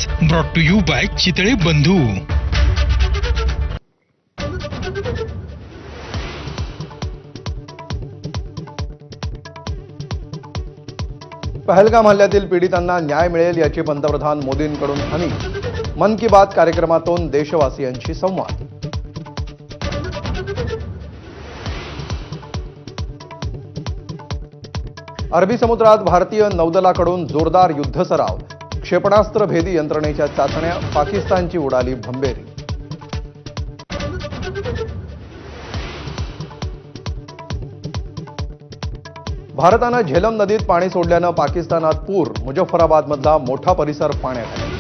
Headlines brought to you by Chitale Bandhu. Pahalgam हल्ल्यातील पीडितांना न्याय मिळेल याची पंतप्रधान मोदींकडून हमी. मन की बात कार्यक्रमातून देशवासियांशी संवाद. अरबी समुद्रात भारतीय नौदलाकडून जोरदार युद्धसराव. क्षेपणास्त्र भेदी यंत्रणेच्या चाचण्या. पाकिस्तानची उडाली भंबेरी. भारतानं झेलम नदीत पाणी सोडल्यानं पाकिस्तानात पूर. मुझफ्फराबादमधला मोठा परिसर पाण्यात आला.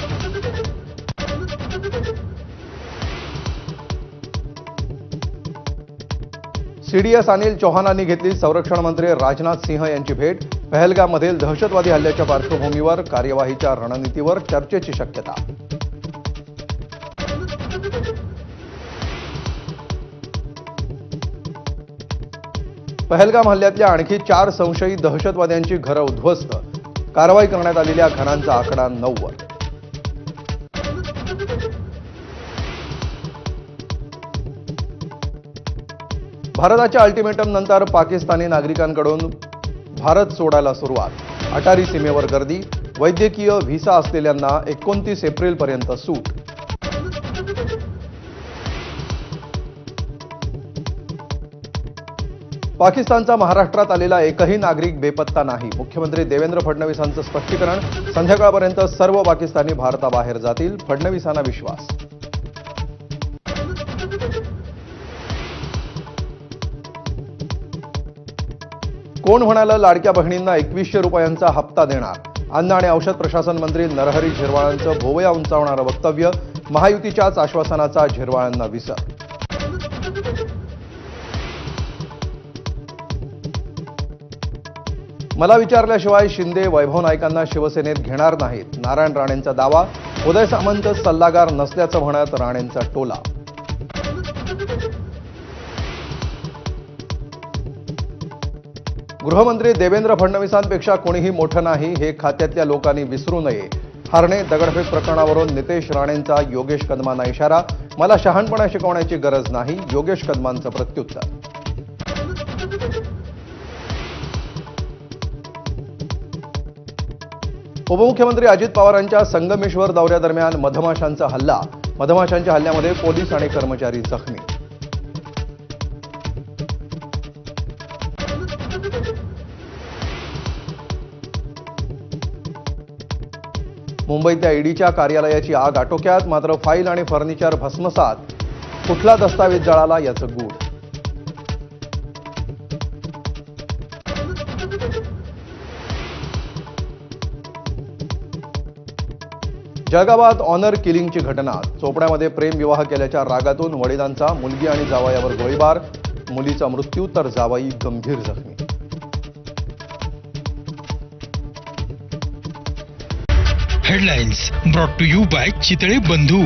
सीडीएस अनिल चौहानांनी घेतली संरक्षण मंत्री राजनाथ सिंह यांची भेट. पहलगाममधील दहशतवादी हल्ल्याच्या पार्श्वभूमीवर कार्यवाहीच्या रणनीतीवर चर्चेची शक्यता. पहलगाम हल्ल्यातल्या आणखी 4 संशयित दहशतवाद्यांची घरं उद्ध्वस्त. कारवाई करण्यात आलेल्या घरांचा आकडा 9 वर. भारताच्या अल्टिमेटम नंतर पाकिस्तानी नागरिकांकडून भारत सोडायला सुरुवात. अटारी सीमेवर गर्दी. वैद्यकीय व्हिसा असलेल्यांना 29 एप्रिलपर्यंत सूट. पाकिस्तानचा महाराष्ट्रात आलेला एकही नागरिक बेपत्ता नाही. मुख्यमंत्री देवेंद्र फडणवीसांचं स्पष्टीकरण. संध्याकाळपर्यंत सर्व पाकिस्तानी भारताबाहेर जातील. फडणवीसांना विश्वास. कोण म्हणालं लाडक्या बहिणींना 2100 रुपयांचा हप्ता देणार. अन्न आणि औषध प्रशासन मंत्री नरहरी झिरवाळांचं भोवया उंचावणारं वक्तव्य. महायुतीच्याच आश्वासनाचा झिरवाळांना विसर. मला विचारल्याशिवाय शिंदे वैभव नाईकांना शिवसेनेत घेणार नाहीत. नारायण राणेंचा दावा. उदय सामंत सल्लागार नसल्याचं म्हणत राणेंचा टोला. गृहमंत्री देवेंद्र फडणवीसांपेक्षा कोणीही मोठं नाही हे खात्यातल्या लोकांनी विसरू नये. हरणे दगडफेक प्रकरणावरून नितेश राणेंचा योगेश कदमांना इशारा. मला शहाणपणा शिकवण्याची गरज नाही. योगेश कदमांचं प्रत्युत्तर. उपमुख्यमंत्री अजित पवारांच्या संगमेश्वर दौऱ्यादरम्यान मधमाशांचा हल्ला. मधमाशांच्या हल्ल्यामध्ये पोलीस आणि कर्मचारी जखमी. मुंबईतल्या ईडीच्या कार्यालयाची आग आटोक्यात. मात्र फाईल आणि फर्निचर भस्मसात. कुठला दस्तावेज जळाला याचं गूढ. जळगावात ऑनर किलिंगची घटना. चोपड्यामध्ये प्रेमविवाह केल्याच्या रागातून वडिलांचा मुलगी आणि जावयावर गोळीबार. मुलीचा मृत्यू तर जावई गंभीर जखमी. Headlines brought to you by Chitale बंधू.